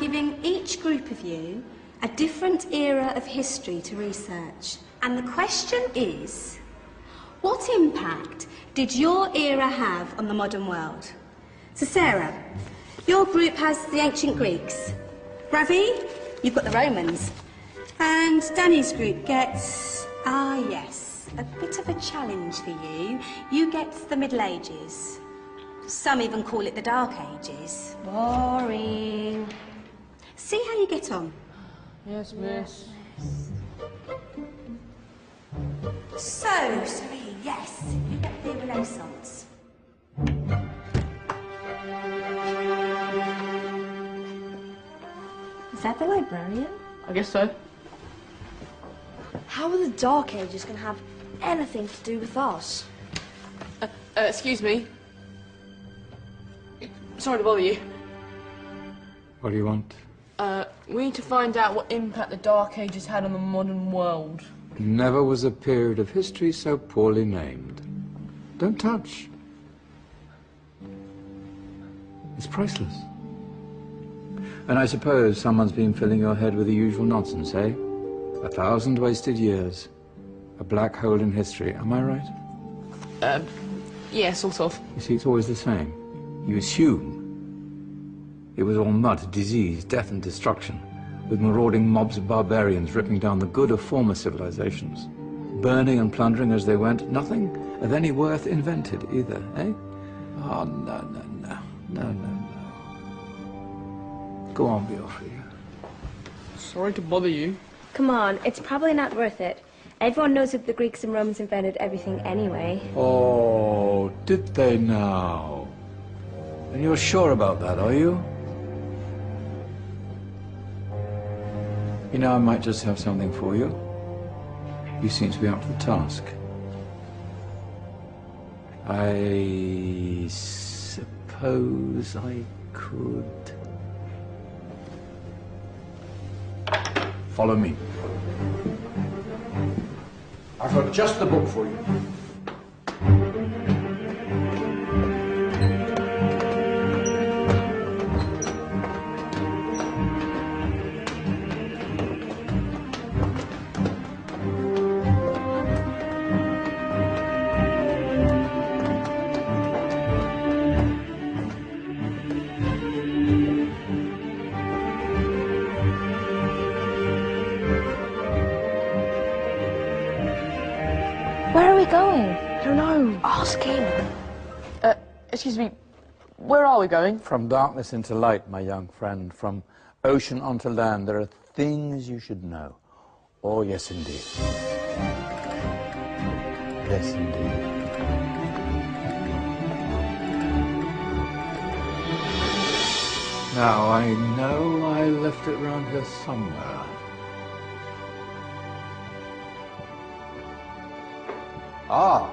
giving each group of you a different era of history to research. And the question is, what impact did your era have on the modern world? So Sarah, your group has the ancient Greeks. Ravi, you've got the Romans. And Danny's group gets, yes, a bit of a challenge for you. You get the Middle Ages. Some even call it the Dark Ages. Boring. See how you get on. Yes, miss. So, Sheree, yes, you get the Renaissance. Is that the librarian? I guess so. How are the Dark Ages going to have anything to do with us? Excuse me. Sorry to bother you. What do you want? We need to find out what impact the Dark Ages had on the modern world. Never was a period of history so poorly named. Don't touch. It's priceless. And I suppose someone's been filling your head with the usual nonsense, eh? 1,000 wasted years. A black hole in history, am I right? Yeah, sort of. You see, it's always the same. You assume it was all mud, disease, death and destruction, with marauding mobs of barbarians ripping down the good of former civilizations, burning and plundering as they went, nothing of any worth invented either, eh? Oh, no. Go on, Beatrice. Sorry to bother you. Come on, it's probably not worth it. Everyone knows that the Greeks and Romans invented everything anyway. Oh, did they now? And you're sure about that, are you? You know, I might just have something for you. You seem to be up to the task. I suppose I could... Follow me. I've got just the book for you. Where are we going? I don't know. Ask him. Excuse me, where are we going? From darkness into light, my young friend. From ocean onto land, there are things you should know. Oh, yes, indeed. Yes, indeed. Now, I know I left it round here somewhere. Ah,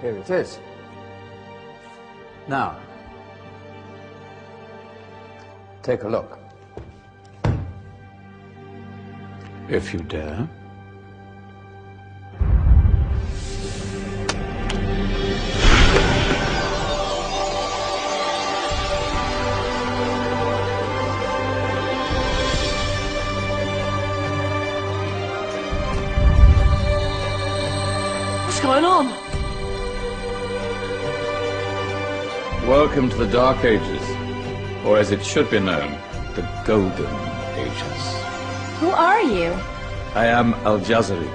here it is. Now, take a look. If you dare. What's going on? Welcome to the Dark Ages, or as it should be known, the Golden Ages. Who are you? I am Al-Jazari,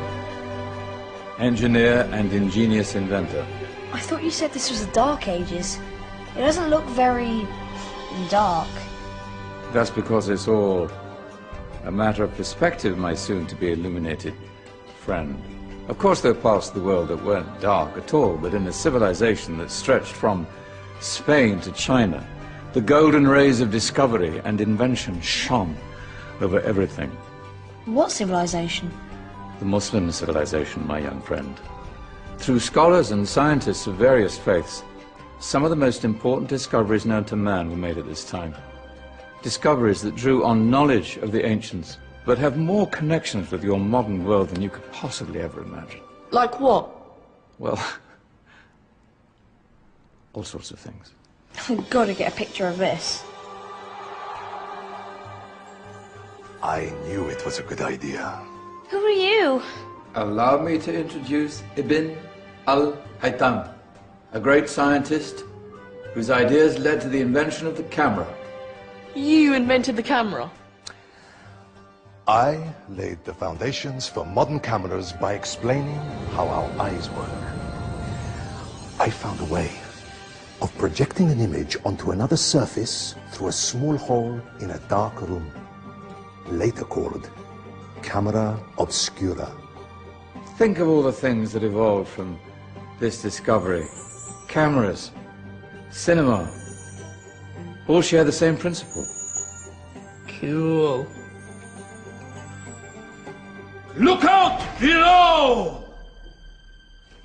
engineer and ingenious inventor. I thought you said this was the Dark Ages. It doesn't look very... dark. That's because it's all a matter of perspective, my soon-to-be illuminated friend. Of course, there are parts of the world that weren't dark at all, but in a civilization that stretched from Spain to China, the golden rays of discovery and invention shone over everything. What civilization? The Muslim civilization, my young friend. Through scholars and scientists of various faiths, some of the most important discoveries known to man were made at this time. Discoveries that drew on knowledge of the ancients, but have more connections with your modern world than you could possibly ever imagine. Like what? Well, all sorts of things. I've got to get a picture of this. I knew it was a good idea. Who are you? Allow me to introduce Ibn al-Haytham, a great scientist whose ideas led to the invention of the camera. You invented the camera. I laid the foundations for modern cameras by explaining how our eyes work. I found a way of projecting an image onto another surface through a small hole in a dark room, later called camera obscura. Think of all the things that evolved from this discovery. Cameras, cinema, all share the same principle. Cool. Look out below!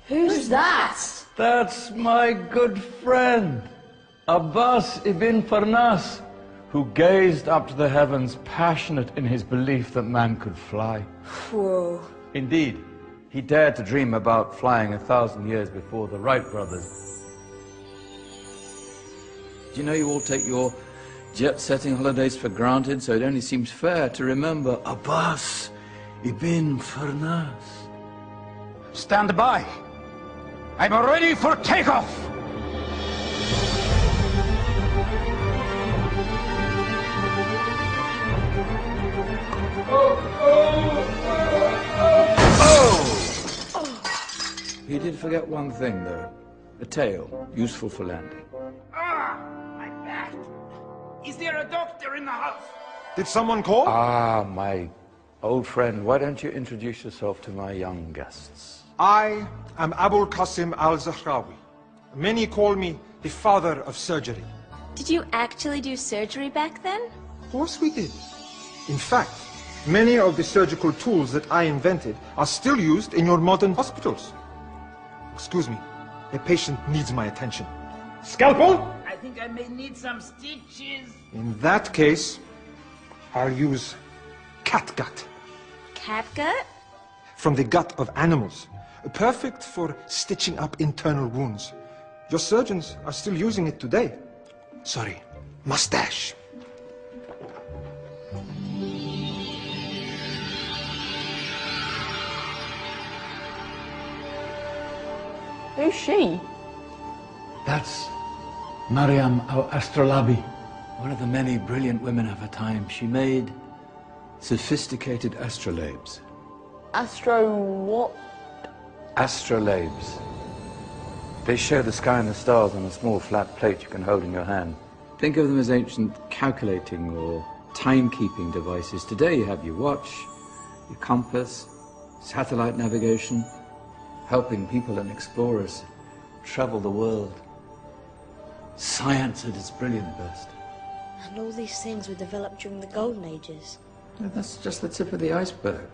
Who's that? That's my good friend, Abbas ibn Farnas, who gazed up to the heavens, passionate in his belief that man could fly. Whoa. Indeed, he dared to dream about flying 1,000 years before the Wright brothers. Do you know you all take your jet-setting holidays for granted, so it only seems fair to remember Abbas ibn Farnas? Stand by. I'm ready for takeoff. He did forget one thing, though. A tail, useful for landing. Ah, my back. Is there a doctor in the house? Did someone call? Ah, my old friend, why don't you introduce yourself to my young guests? I am Abul Qasim al-Zahrawi. Many call me the father of surgery. Did you actually do surgery back then? Of course we did. In fact, many of the surgical tools that I invented are still used in your modern hospitals. Excuse me, a patient needs my attention. Scalpel? I think I may need some stitches. In that case, I'll use catgut. Catgut? From the gut of animals. Perfect for stitching up internal wounds. Your surgeons are still using it today. Sorry, mustache. Who's she? That's Maryam al-Astrolabi, one of the many brilliant women of her time. She made sophisticated astrolabes. Astro what? Astrolabes. They show the sky and the stars on a small flat plate you can hold in your hand. Think of them as ancient calculating or timekeeping devices. Today you have your watch, your compass, satellite navigation, helping people and explorers travel the world. Science at its brilliant best. And all these things were developed during the Golden Ages. No, that's just the tip of the iceberg.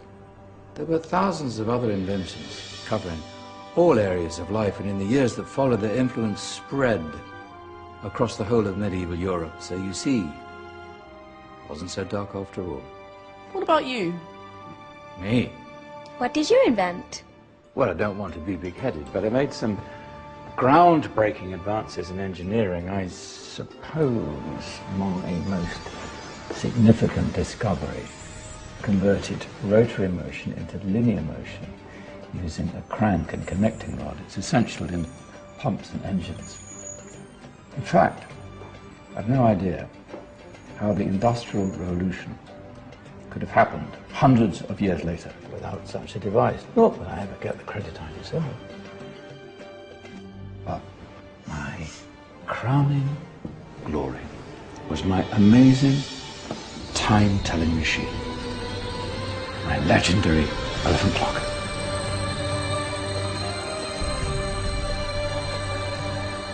There were thousands of other inventions covering all areas of life, and in the years that followed, their influence spread across the whole of medieval Europe. So you see, it wasn't so dark after all. What about you? Me? What did you invent? Well, I don't want to be big-headed, but I made some groundbreaking advances in engineering. I suppose my most significant discovery converted rotary motion into linear motion using a crank and connecting rod. It's essential in pumps and engines. In fact, I've no idea how the Industrial Revolution could have happened hundreds of years later without such a device. Not that I ever get the credit I deserve. But my crowning glory was my amazing time-telling machine, my legendary elephant clock.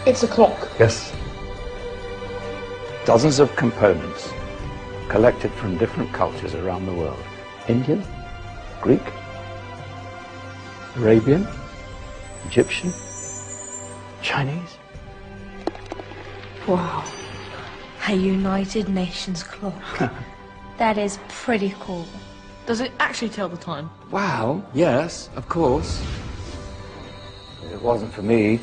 It's a clock. Yes. Dozens of components collected from different cultures around the world. Indian, Greek, Arabian, Egyptian, Chinese. Wow. A United Nations clock. That is pretty cool. Does it actually tell the time? Wow, yes, of course. If it wasn't for me,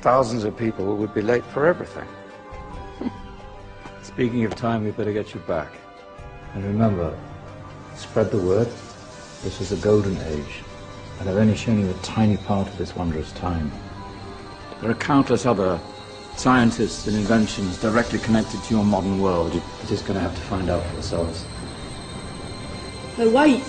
thousands of people would be late for everything. Speaking of time, we better get you back. And remember, spread the word. This is a golden age, and I've only shown you a tiny part of this wondrous time. There are countless other scientists and inventions directly connected to your modern world. You're just going to have to find out for yourselves. No, wait!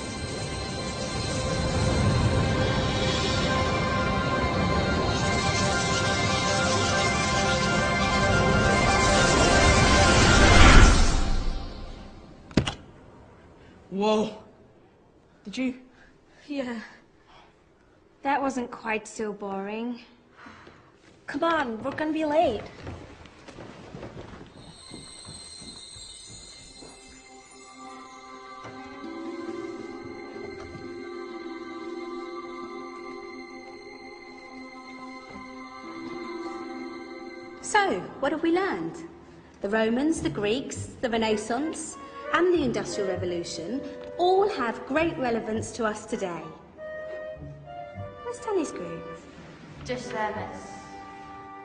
Whoa. Did you? Yeah. That wasn't quite so boring. Come on, we're gonna be late. So, what have we learned? The Romans, the Greeks, the Renaissance, and the Industrial Revolution all have great relevance to us today. Where's Danny's group? Just there, miss.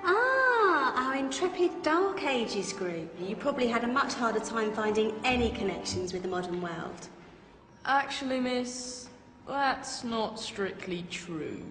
Ah, our intrepid Dark Ages group. You probably had a much harder time finding any connections with the modern world. Actually, miss, that's not strictly true.